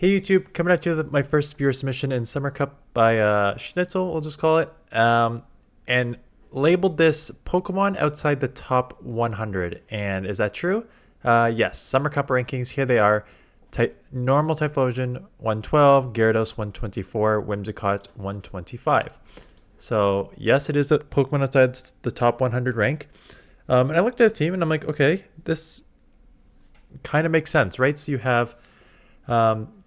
Hey YouTube, coming at you with my first viewer submission in Summer Cup by Schnitzel, we'll just call it, and labeled this Pokemon outside the top 100. And is that true? Yes, Summer Cup rankings, here they are. Normal Typhlosion 112, Gyarados 124, Whimsicott 125. So yes, it is a Pokemon outside the top 100 rank. And I looked at the team and I'm like, okay, this kind of makes sense, right? So you have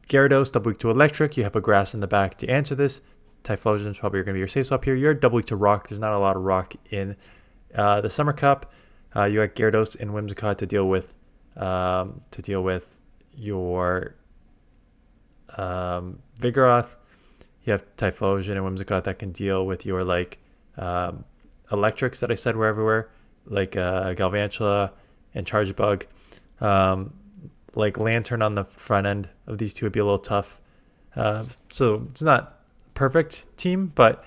Gyarados, double weak to electric. You have a grass in the back to answer this. Typhlosion is probably going to be your safe swap here. You're double weak to rock. There's not a lot of rock in the Summer Cup. You got Gyarados and Whimsicott to deal with your Vigoroth. You have Typhlosion and Whimsicott that can deal with your electrics that I said were everywhere, like Galvantula and Charge Bug. Like Lantern on the front end of these two would be a little tough. So it's not perfect team, but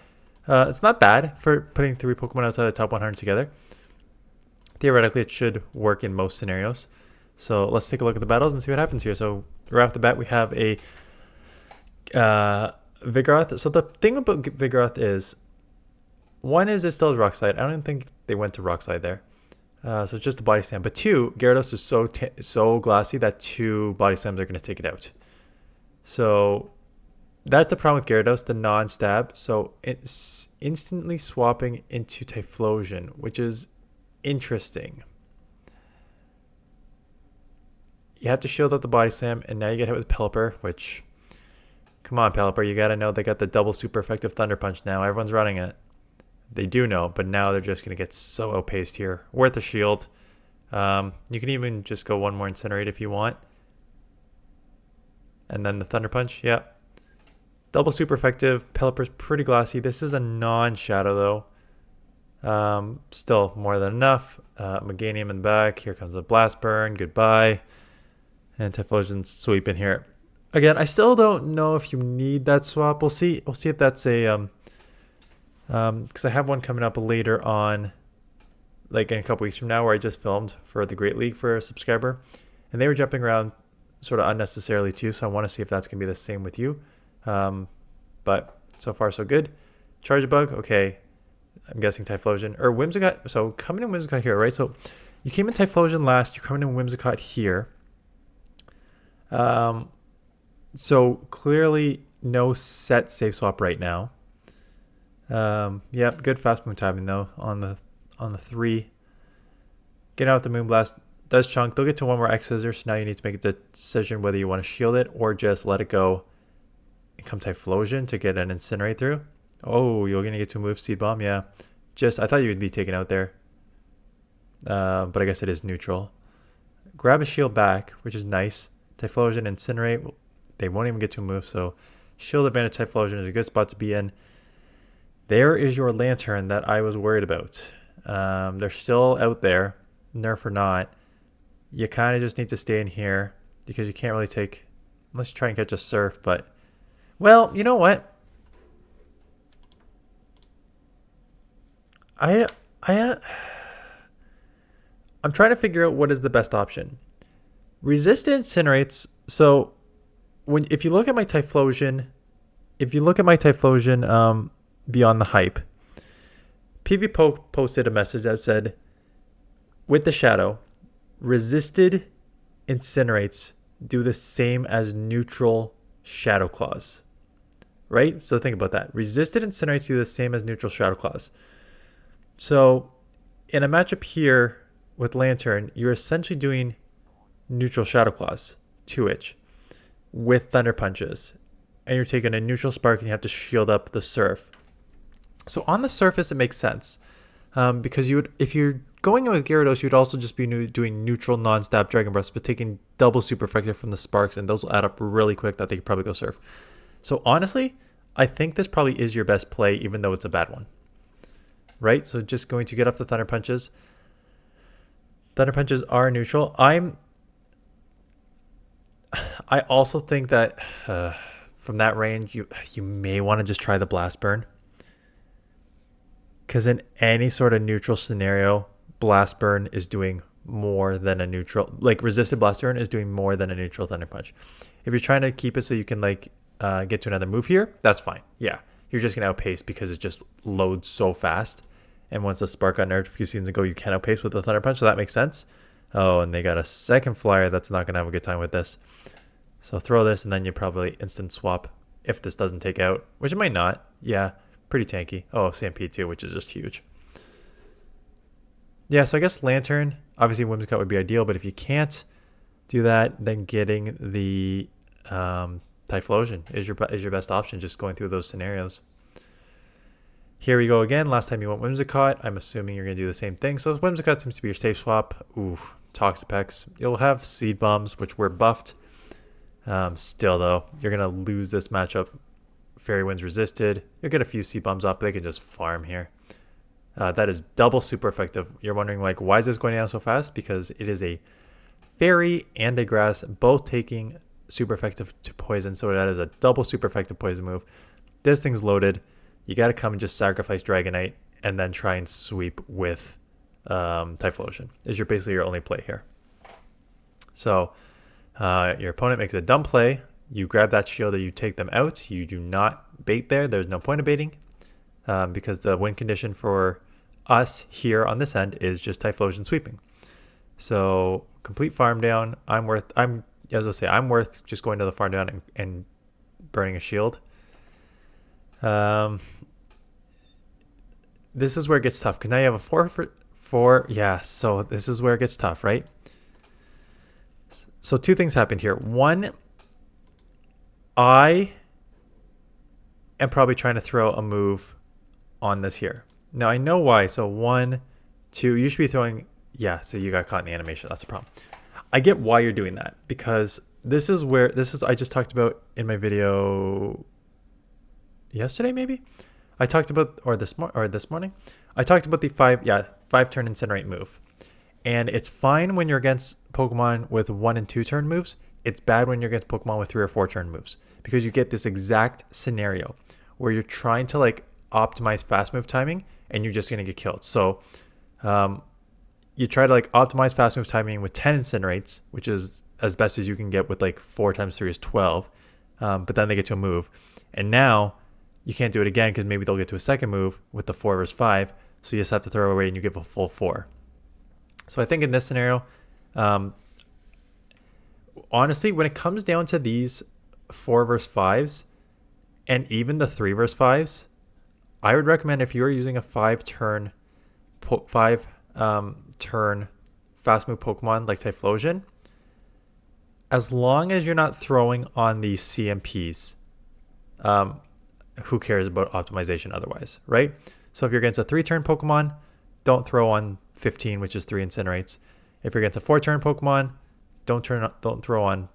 it's not bad for putting three Pokemon outside the top 100 together. Theoretically, it should work in most scenarios. So let's take a look at the battles and see what happens here. So right off the bat, we have a Vigoroth. So the thing about Vigoroth is, one is it still has Rock Slide. I don't even think they went to Rock Slide there. So it's just a body slam. But two, Gyarados is so glassy that two body slams are going to take it out. So that's the problem with Gyarados, the non-stab. So it's instantly swapping into Typhlosion, which is interesting. You have to shield up the body slam, and now you get hit with Pelipper, which, come on, Pelipper, you got to know they got the double super effective Thunder Punch now. Everyone's running it. They do know, but now they're just going to get so outpaced here. Worth a shield. You can even just go one more Incinerate if you want. And then the Thunder Punch, yeah. Double super effective. Pelipper's pretty glassy. This is a non-shadow though. Still more than enough. Meganium in the back. Here comes a Blast Burn. Goodbye. And Typhlosion's sweeping here. Again, I still don't know if you need that swap. We'll see. We'll see if that's a because I have one coming up later on, like in a couple weeks from now, where I just filmed for the Great League for a subscriber, and they were jumping around sort of unnecessarily too. So I want to see if that's gonna be the same with you. But so far so good. Charge Bug, okay. I'm guessing Typhlosion or Whimsicott. So coming in Whimsicott here, right? So you came in Typhlosion last. You're coming in Whimsicott here. So clearly no set safe swap right now. Yep, good fast move timing though on the 3. Get out the Moonblast. Does chunk. They'll get to one more X Scissors. So now you need to make a decision whether you want to shield it or just let it go and come Typhlosion to get an Incinerate through. Oh, you're gonna get to move Seed Bomb, yeah. I thought you would be taken out there. But I guess it is neutral. Grab a shield back, which is nice. Typhlosion, Incinerate. They won't even get to move, so shield advantage Typhlosion is a good spot to be in. There is your Lantern that I was worried about. They're still out there, nerf or not. You kind of just need to stay in here because you can't really take, unless you try and catch a Surf, but, well, you know what? I'm trying to figure out what is the best option. Resist Incinerates, so if you look at my Typhlosion, Beyond the Hype, PV Poke posted a message that said, with the Shadow, resisted Incinerates do the same as neutral Shadow Claws. Right? So think about that. Resisted Incinerates do the same as neutral Shadow Claws. So in a matchup here with Lantern, you're essentially doing neutral Shadow Claws, 2-inch, with Thunder Punches. And you're taking a neutral Spark and you have to shield up the Surf. So on the surface, it makes sense because if you're going in with Gyarados, you'd also just be doing neutral non-stab Dragon Breath, but taking double super effective from the Sparks, and those will add up really quick that they could probably go Surf. So honestly, I think this probably is your best play, even though it's a bad one. Right? So just going to get off the Thunder Punches. Thunder Punches are neutral. I also think that from that range, you may want to just try the Blast Burn. Because in any sort of neutral scenario, Blast Burn is doing more than a neutral. Like resisted Blastoise is doing more than a neutral Thunder Punch. If you're trying to keep it so you can like get to another move here, that's fine. Yeah, you're just gonna outpace because it just loads so fast. And once the Spark got nerfed a few seasons ago, you can outpace with the Thunder Punch, so that makes sense. Oh, and they got a second flyer that's not gonna have a good time with this. So throw this, and then you probably instant swap if this doesn't take out, which it might not. Yeah, pretty tanky. Oh, CMP too, which is just huge. Yeah, so I guess Lantern, obviously Whimsicott would be ideal, but if you can't do that, then getting the Typhlosion is your best option, just going through those scenarios. Here we go again. Last time you went Whimsicott. I'm assuming you're going to do the same thing. So Whimsicott seems to be your safe swap. Ooh, Toxapex. You'll have Seed Bombs, which were buffed. Still, though, you're going to lose this matchup. Fairy Wind's resisted. You'll get a few Seed Bombs up. They can just farm here. That is double super effective. You're wondering, like, why is this going down so fast? Because it is a Fairy and a Grass, both taking super effective to poison. So that is a double super effective poison move. This thing's loaded. You got to come and just sacrifice Dragonite and then try and sweep with Typhlosion. Is basically your only play here. So your opponent makes a dumb play. You grab that shield or you take them out. You do not bait there. There's no point of baiting because the win condition for us here on this end is just Typhlosion sweeping. So complete farm down. I'm worth just going to the farm down and burning a shield. This is where it gets tough because now you have a 4 for 4. Yeah, so this is where it gets tough, right? So two things happened here. One, I am probably trying to throw a move on this here. Now I know why. So 1, 2, you should be throwing. Yeah, so you got caught in the animation. That's the problem. I get why you're doing that because this is I just talked about in my video yesterday maybe. I talked about this morning. I talked about the 5-turn Incinerate move. And it's fine when you're against Pokemon with 1 and 2 turn moves. It's bad when you're against Pokemon with 3 or 4 turn moves because you get this exact scenario where you're trying to like optimize fast move timing and you're just going to get killed. So you try to like optimize fast move timing with 10 Incinerates, which is as best as you can get with like 4 times 3 is 12. But then they get to a move. And now you can't do it again because maybe they'll get to a second move with the 4 versus 5. So you just have to throw away and you give a full 4. So I think in this scenario, honestly, when it comes down to these 4 versus 5s and even the 3 versus 5s, I would recommend if you're using a 5-turn fast move Pokemon like Typhlosion, as long as you're not throwing on the CMPs, who cares about optimization otherwise, right? So if you're against a 3-turn Pokemon, don't throw on 15, which is 3 Incinerates. If you're against a 4-turn Pokemon, don't throw on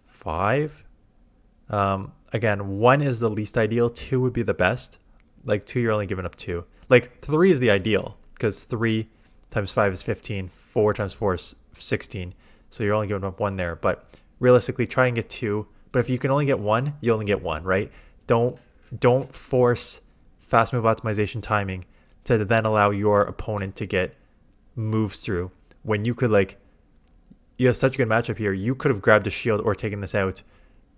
5. Again, 1 is the least ideal. 2 would be the best. Like 2, you're only giving up 2. Like 3 is the ideal because 3 times 5 is 15. 4 times 4 is 16. So you're only giving up 1 there. But realistically, try and get 2. But if you can only get 1, you only get 1, right? Don't force fast move optimization timing to then allow your opponent to get moves through when you could you have such a good matchup here. You could have grabbed a shield or taken this out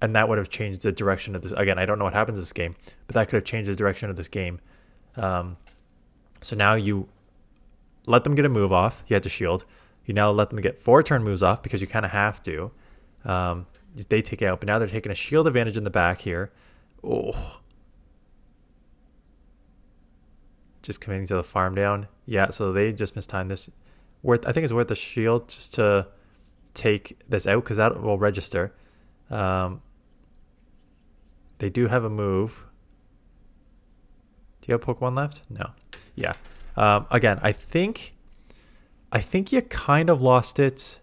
and that would have changed the direction of this. Again, I don't know what happens in this game, but that could have changed the direction of this game. So now you let them get a move off. You had to shield. You now let them get 4-turn moves off because you kind of have to. They take it out, but now they're taking a shield advantage in the back here. Oh. Just committing to the farm down. Yeah, so they just mistimed this. I think it's worth the shield just to take this out because that will register. They do have a move. Do you have Pokemon left? No. Yeah. Again, I think you kind of lost it.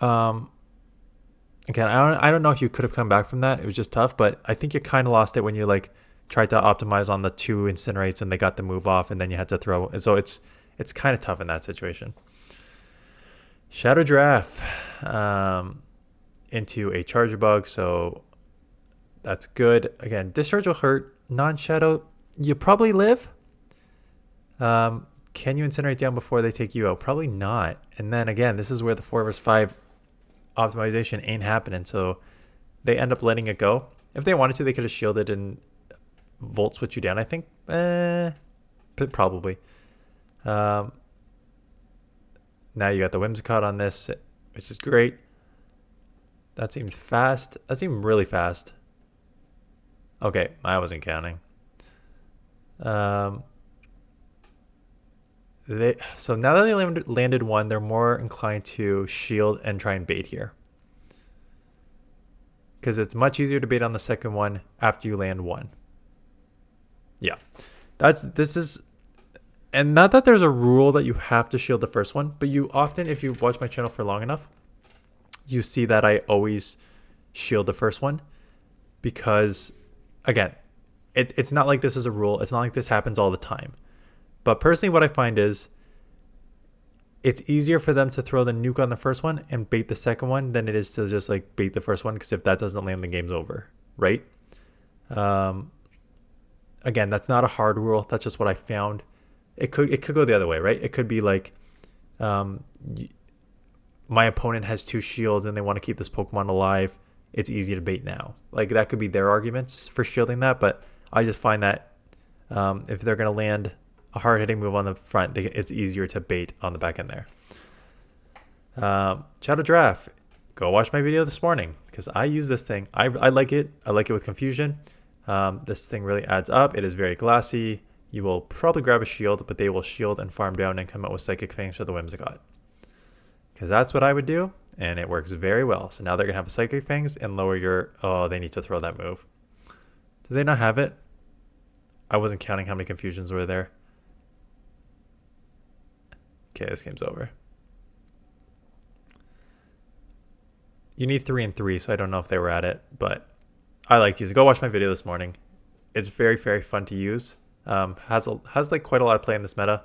Again, I don't know if you could have come back from that. It was just tough, but I think you kind of lost it when you tried to optimize on the 2 Incinerates and they got the move off and then you had to throw. And so it's kind of tough in that situation. Shadow Giraffe into a Charger Bug, so that's good. Again, Discharge will hurt. Non-Shadow, you probably live. can you incinerate down before they take you out? Probably not. And then again, this is where the 4 versus 5 optimization ain't happening. So they end up letting it go. If they wanted to, they could have shielded and volt switch you down, I think. Probably. Now you got the whimsicott on this, which is great. That seems fast. That seemed really fast. Okay, I wasn't counting. So now that they landed one, they're more inclined to shield and try and bait here. Because it's much easier to bait on the second one after you land one. Yeah. And not that there's a rule that you have to shield the first one, but you often, if you watch my channel for long enough, you see that I always shield the first one. Because, again, it's not like this is a rule. It's not like this happens all the time. But personally, what I find is it's easier for them to throw the nuke on the first one and bait the second one than it is to just like bait the first one, because if that doesn't land, the game's over, right? Again, that's not a hard rule. That's just what I found. It could go the other way, right? It could be like my opponent has 2 shields and they want to keep this Pokemon alive. It's easy to bait now. Like that could be their arguments for shielding that, but I just find that if they're going to land a hard-hitting move on the front, it's easier to bait on the back end there. Shadow Giraffe. Go watch my video this morning because I use this thing. I like it. I like it with confusion. This thing really adds up. It is very glassy. You will probably grab a shield, but they will shield and farm down and come out with Psychic Fangs for the Whimsicott. Because that's what I would do, and it works very well. So now they're going to have a Psychic Fangs and lower your... Oh, they need to throw that move. Do they not have it? I wasn't counting how many confusions were there. Okay, this game's over. You need 3 and 3, so I don't know if they were at it, but I like to use it. Go watch my video this morning. It's very, very fun to use. Has like quite a lot of play in this meta.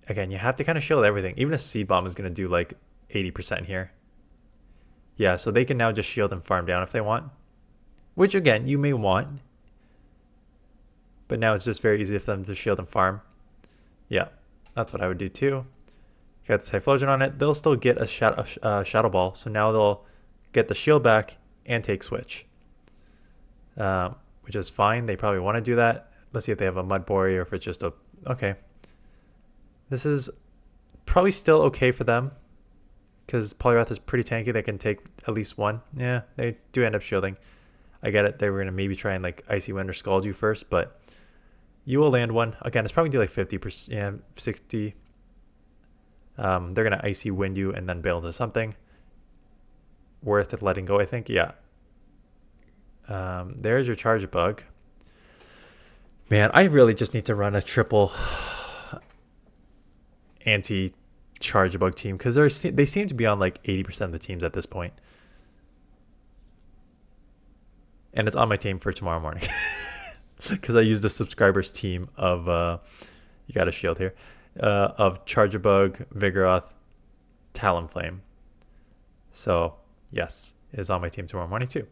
Again, you have to kind of shield everything. Even a Seed Bomb is going to do like 80% here. Yeah, so they can now just shield and farm down if they want. Which, again, you may want. But now it's just very easy for them to shield and farm. Yeah, that's what I would do too. You got the Typhlosion on it. They'll still get a Shadow Ball. So now they'll get the shield back and take Switch. Which is fine. They probably want to do that. Let's see if they have a Mudboy or if it's just a... Okay. This is probably still okay for them. Because Poliwrath is pretty tanky. They can take at least one. Yeah, they do end up shielding. I get it. They were going to maybe try and like Icy Wind or Scald you first, but you will land one. Again, it's probably do like 50%, yeah, 60. They're going to Icy Wind you and then bail into something. Worth it letting go, I think. Yeah. There's your Charge Bug. Man, I really just need to run a triple anti-Charge Bug team because they seem to be on like 80% of the teams at this point. And it's on my team for tomorrow morning because I use the subscribers team of you got a shield here of Charge Bug, Vigoroth, Talonflame. So yes, it is on my team tomorrow morning too.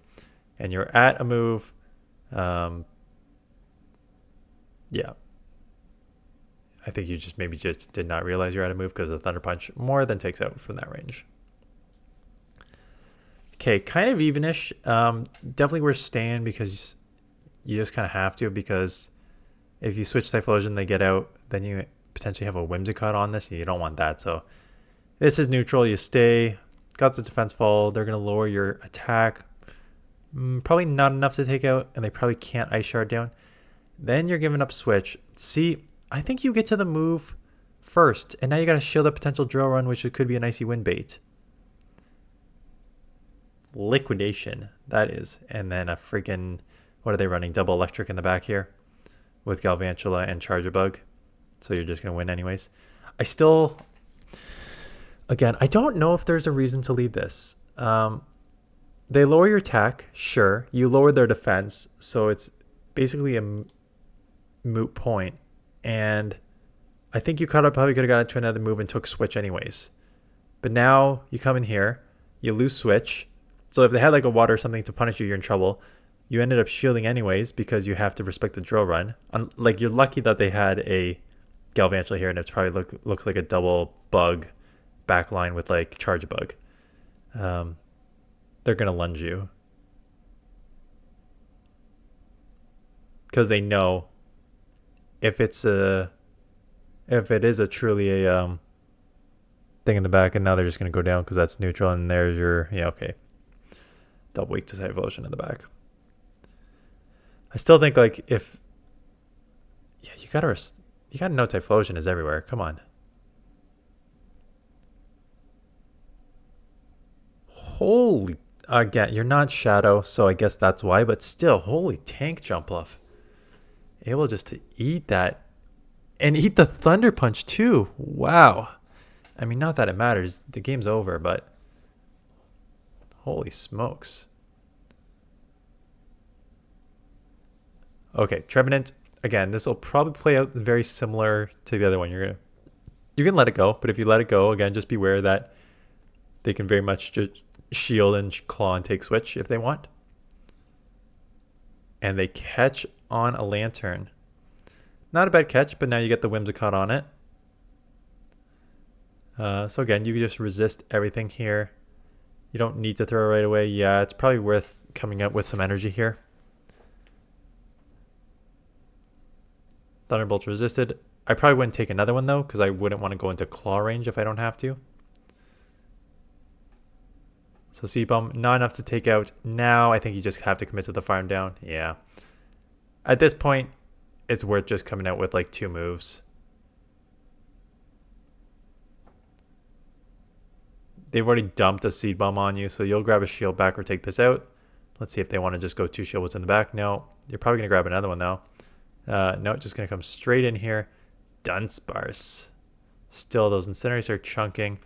And you're at a move. Yeah. I think you just maybe just did not realize you're at a move because the Thunder Punch more than takes out from that range. Okay, kind of evenish. Definitely worth staying because you just kind of have to, because if you switch Typhlosion, they get out, then you potentially have a Whimsicott on this, and you don't want that. So this is neutral. You stay. Got the defense fall. They're going to lower your attack. Probably not enough to take out, and they probably can't Ice Shard down. Then you're giving up Switch. See, I think you get to the move first, and now you got to shield a potential Drill Run, which it could be an Icy Wind bait. Liquidation, that is. And then a freaking, what are they running? Double Electric in the back here with Galvantula and Charjabug. So you're just going to win anyways. Again, I don't know if there's a reason to leave this. They lower your attack, sure. You lower their defense, so it's basically a moot point. And I think you probably could have got into another move and took Switch anyways. But now you come in here, you lose Switch. So if they had like a water or something to punish you, you're in trouble. You ended up shielding anyways because you have to respect the drill run. Like, you're lucky that they had a Galvantula here, and it's probably looked like a double bug backline with like charge bug. They're gonna lunge you because they know if it is a truly a thing in the back, and now they're just gonna go down because that's neutral, and there's your okay, double weak to typhlosion in the back. I still think like if you gotta know typhlosion is everywhere. Come on. Holy, again, you're not shadow, so I guess that's why, but still, holy tank jump off. Able just to eat that and eat the thunder punch too. Wow. I mean, not that it matters. The game's over, but holy smokes. Okay, Trevenant. Again, this will probably play out very similar to the other one. You can let it go, but if you let it go, again, just beware that they can very much just shield and claw and take switch if they want. And they catch on a lantern. Not a bad catch, but now you get the whimsicott on it. So again, you can just resist everything here. You don't need to throw it right away. Yeah, it's probably worth coming up with some energy here. Thunderbolt's resisted. I probably wouldn't take another one though, because I wouldn't want to go into claw range if I don't have to. So Seed Bomb, not enough to take out. Now I think you just have to commit to the farm down. Yeah. At this point, it's worth just coming out with like 2 moves. They've already dumped a Seed Bomb on you, so you'll grab a shield back or take this out. Let's see if they want to just go 2 shield what's in the back. No, you're probably going to grab another one though. No, just going to come straight in here. Dunsparce. Still, those incinerators are chunking.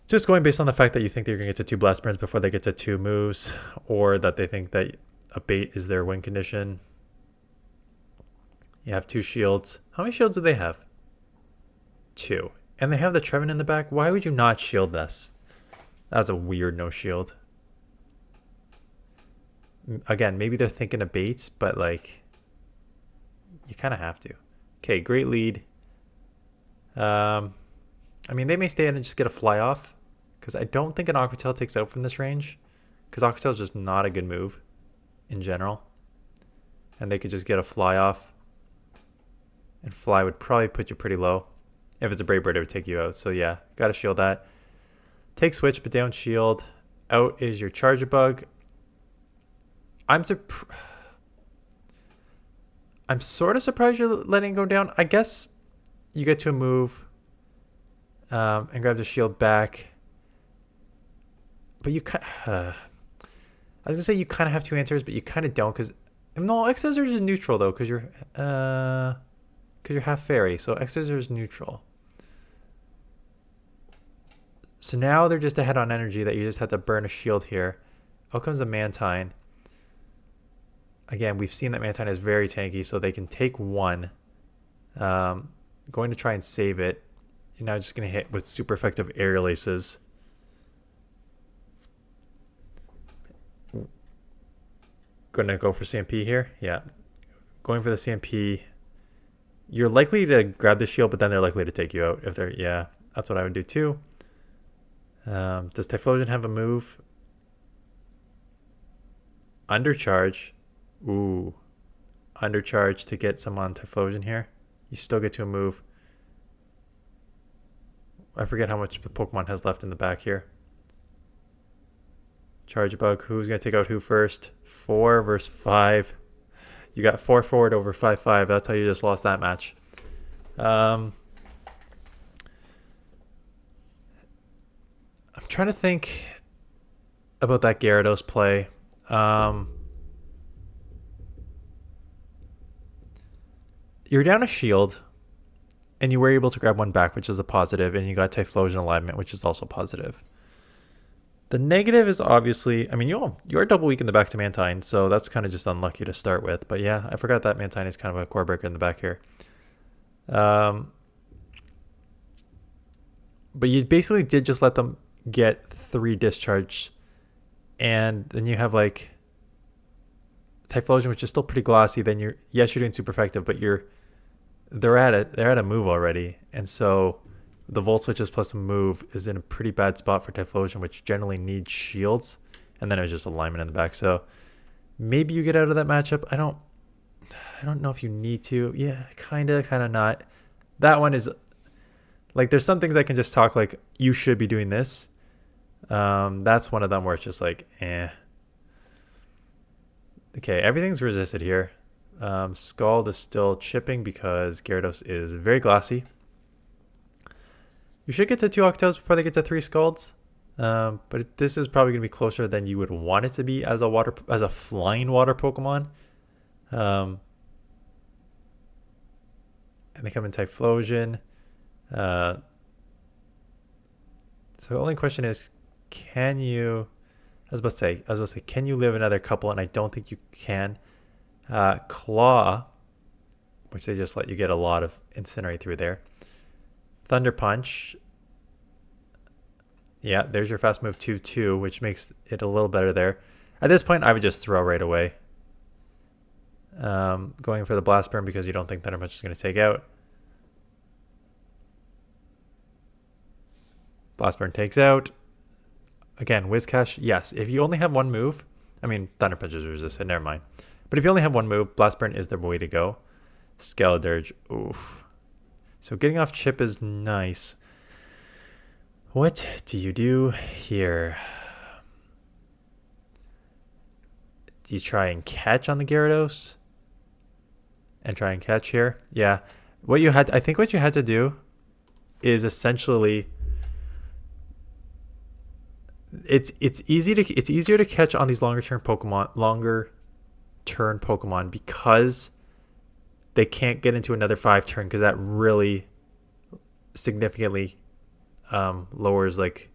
Just going based on the fact that you think that you're going to get to 2 blast burns before they get to 2 moves, or that they think that a bait is their win condition. You have 2 shields. How many shields do they have? 2. And they have the Trevenant in the back. Why would you not shield this? That's a weird no shield. Again, maybe they're thinking of baits, but like, you kind of have to. Okay, great lead. I mean, they may stay in and just get a fly off, because I don't think an Aqua Tail takes out from this range, because Aqua Tail is just not a good move in general. And they could just get a fly off, and fly would probably put you pretty low. If it's a Brave Bird, it would take you out. So yeah, gotta shield that. Take switch, but down shield. Out is your Charger Bug. I'm sort of surprised you're letting it go down. I guess you get to a move and grab the shield back. But you I was gonna say you kind of have 2 answers, but you kind of don't, because no, X Scissors is neutral though, because you're half fairy, so X Scissors is neutral. So now they're just ahead on energy that you just have to burn a shield here. Out comes the Mantine. Again, we've seen that Mantine is very tanky, so they can take 1. Going to try and save it. You're now just going to hit with super effective aerial aces. Going to go for CMP here. Yeah. Going for the CMP. You're likely to grab the shield, but then they're likely to take you out. If they're, yeah, that's what I would do too. Does Typhlosion have a move? Undercharge. Ooh. Undercharge to get some on Typhlosion here. You still get to a move. I forget how much the Pokemon has left in the back here. Charge Bug. Who's going to take out who first? 4 versus 5. You got 4 forward over 5-5. That's how you just lost that match. I'm trying to think about that Gyarados play. You're down a shield, and you were able to grab 1 back, which is a positive, and you got Typhlosion alignment, which is also positive. The negative is obviously, I mean, you're double weak in the back to Mantine, so that's kind of just unlucky to start with. But yeah, I forgot that Mantine is kind of a core breaker in the back here. But you basically did just let them get 3 discharge, and then you have like Typhlosion, which is still pretty glossy, then you're doing super effective, but they're at a move already, and so the Volt Switches plus a move is in a pretty bad spot for Typhlosion, which generally needs shields, and then it was just alignment in the back. So maybe you get out of that matchup. I don't know if you need to. Yeah, kind of not. That one is like, there's some things I can just talk like, you should be doing this. That's one of them where it's just like, eh. Okay, everything's resisted here. Scald is still chipping because Gyarados is very glossy. You should get to 2 Octos before they get to 3 Scalds. But this is probably going to be closer than you would want it to be as a flying water Pokemon. And they come in Typhlosion. So the only question is, can you... I was about to say, can you live another couple? And I don't think you can. Claw, which they just let you get a lot of Incinerate through there. Thunder Punch. Yeah, there's your fast move 2-2, which makes it a little better there. At this point, I would just throw right away. Going for the Blast Burn because you don't think Thunder Punch is going to take out. Blast Burn takes out. Again, Whiscash, yes. If you only have one move, I mean, Thunder Punch is resisted, never mind. But if you only have one move, Blast Burn is the way to go. Skeledirge, oof. So getting off chip is nice. What do you do here? Do you try and catch on the Gyarados? And try and catch here? Yeah. I think what you had to do is essentially... It's easier to catch on these longer turn Pokemon because they can't get into another 5 turn, because that really significantly lowers like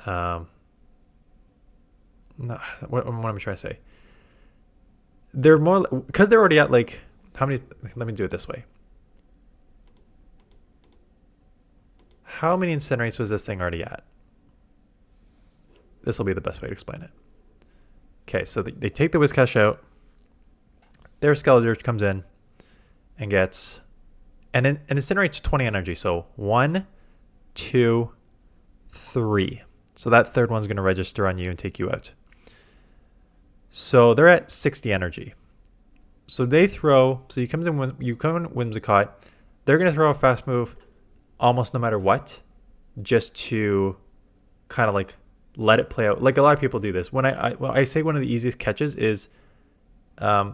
what am I trying to say? They're more because they're already at like how many? Let me do it this way. How many Incinerates was this thing already at? This will be the best way to explain it. Okay, so they take the Whiscash out. Their Skeledirge comes in and gets... And incinerates 20 energy. So 1, 2, 3. So that third one's going to register on you and take you out. So they're at 60 energy. So they throw... So you come in Whimsicott. They're going to throw a fast move almost no matter what. Just to kind of like... let it play out. Like a lot of people do this. When I say one of the easiest catches is they're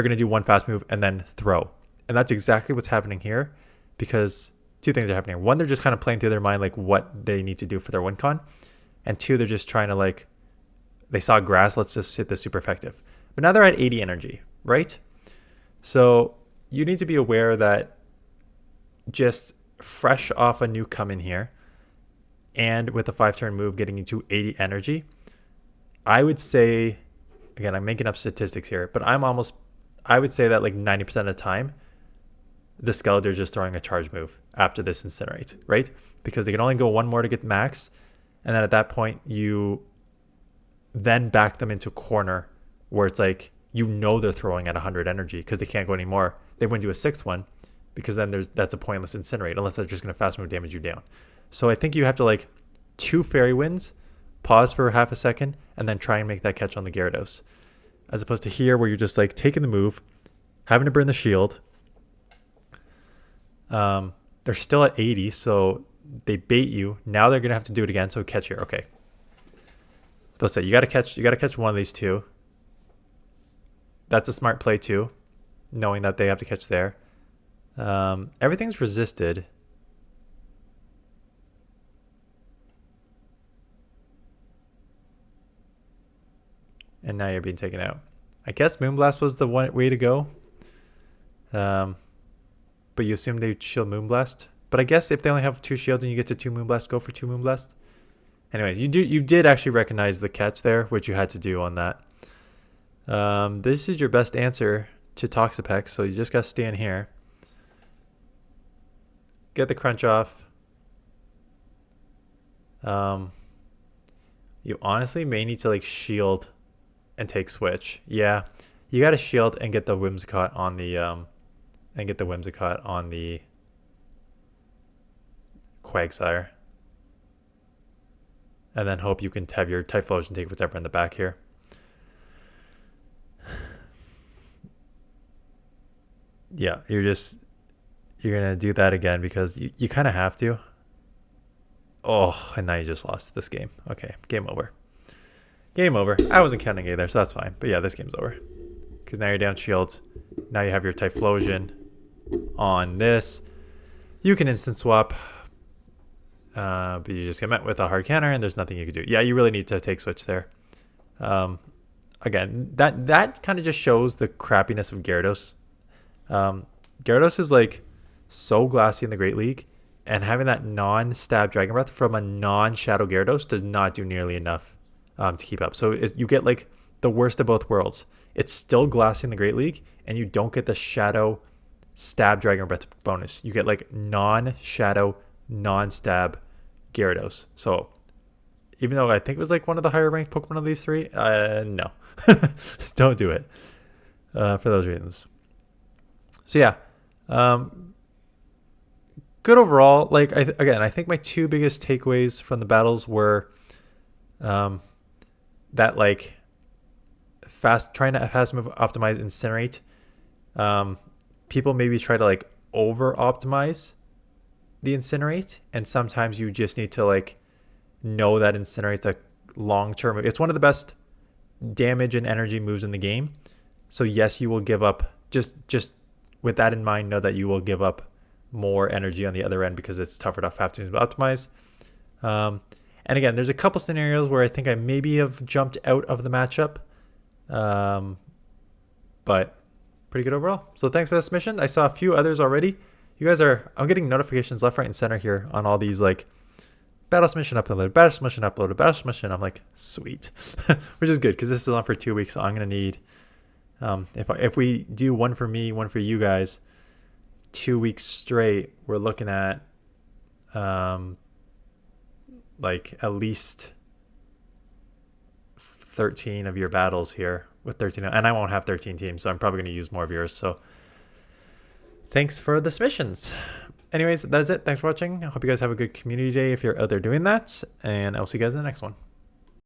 going to do one fast move and then throw. And that's exactly what's happening here, because 2 things are happening. 1, they're just kind of playing through their mind like what they need to do for their win con. And 2, they're just trying to like, they saw grass, let's just hit this super effective. But now they're at 80 energy, right? So you need to be aware that just fresh off a new come in here, and with a 5-turn move getting you to 80 energy, I would say, again, I'm making up statistics here, but I would say that like 90% of the time, the Skeledirge is just throwing a charge move after this Incinerate, right? Because they can only go one more to get max, and then at that point, you then back them into a corner where it's like, they're throwing at 100 energy because they can't go anymore. They wouldn't do a 6th one because then that's a pointless Incinerate unless they're just going to fast move damage you down. So I think you have to like 2 Fairy Winds, pause for half a second, and then try and make that catch on the Gyarados. As opposed to here where you're just like taking the move, having to burn the shield. They're still at 80, so they bait you. Now they're going to have to do it again, so catch here. Okay. Let's say you got to catch one of these 2. That's a smart play too, knowing that they have to catch there. Everything's resisted. And now you're being taken out. I guess Moonblast was the way to go. But you assume they shield Moonblast. But I guess if they only have 2 shields and you get to 2 Moonblast, go for 2 Moonblast. Anyway, you did actually recognize the catch there, which you had to do on that. This is your best answer to Toxapex, so you just got to stay in here. Get the crunch off. You honestly may need to like shield and take switch. Yeah, you got to shield and get the whimsicott on the Quagsire. And then hope you can have your Typhlosion take whatever in the back here. Yeah, you're gonna do that again because you kind of have to. Oh, and now you just lost this game. Okay, game over. Game over. I wasn't counting either, so that's fine. But yeah, this game's over. Because now you're down shields. Now you have your Typhlosion on this. You can instant swap. But you just get met with a hard counter and there's nothing you can do. Yeah, you really need to take switch there. Again, that kind of just shows the crappiness of Gyarados. Gyarados is like so glassy in the Great League, and having that non-stab Dragon Breath from a non-Shadow Gyarados does not do nearly enough to keep up. So you get like the worst of both worlds. It's still glassy in the Great League, and you don't get the Shadow Stab Dragon Breath bonus. You get like non-Shadow, non-Stab Gyarados. So even though I think it was like one of the higher ranked Pokemon of these three, no. Don't do it for those reasons. So yeah, good overall. Like I think my two biggest takeaways from the battles were that like trying to fast move, optimize, incinerate. People maybe try to like over optimize the incinerate, and sometimes you just need to like know that incinerate's a long-term. It's one of the best damage and energy moves in the game. So yes, you will give up. Just with that in mind, know that you will give up more energy on the other end because it's tougher to have to optimize. And again, there's a couple scenarios where I think I maybe have jumped out of the matchup, but pretty good overall. So thanks for this mission. I saw a few others already. You guys I'm getting notifications left, right, and center here on all these like battle submission uploaded, battle submission uploaded, battle submission. I'm like, sweet, which is good because this is on for 2 weeks. So I'm gonna need, if we do one for me, one for you guys, 2 weeks straight, we're looking at like at least 13 of your battles here with 13, and I won't have 13 teams, so I'm probably gonna use more of yours. So thanks for the submissions. Anyways, that's it. Thanks for watching. I hope you guys have a good community day if you're out there doing that, and I'll see you guys in the next one.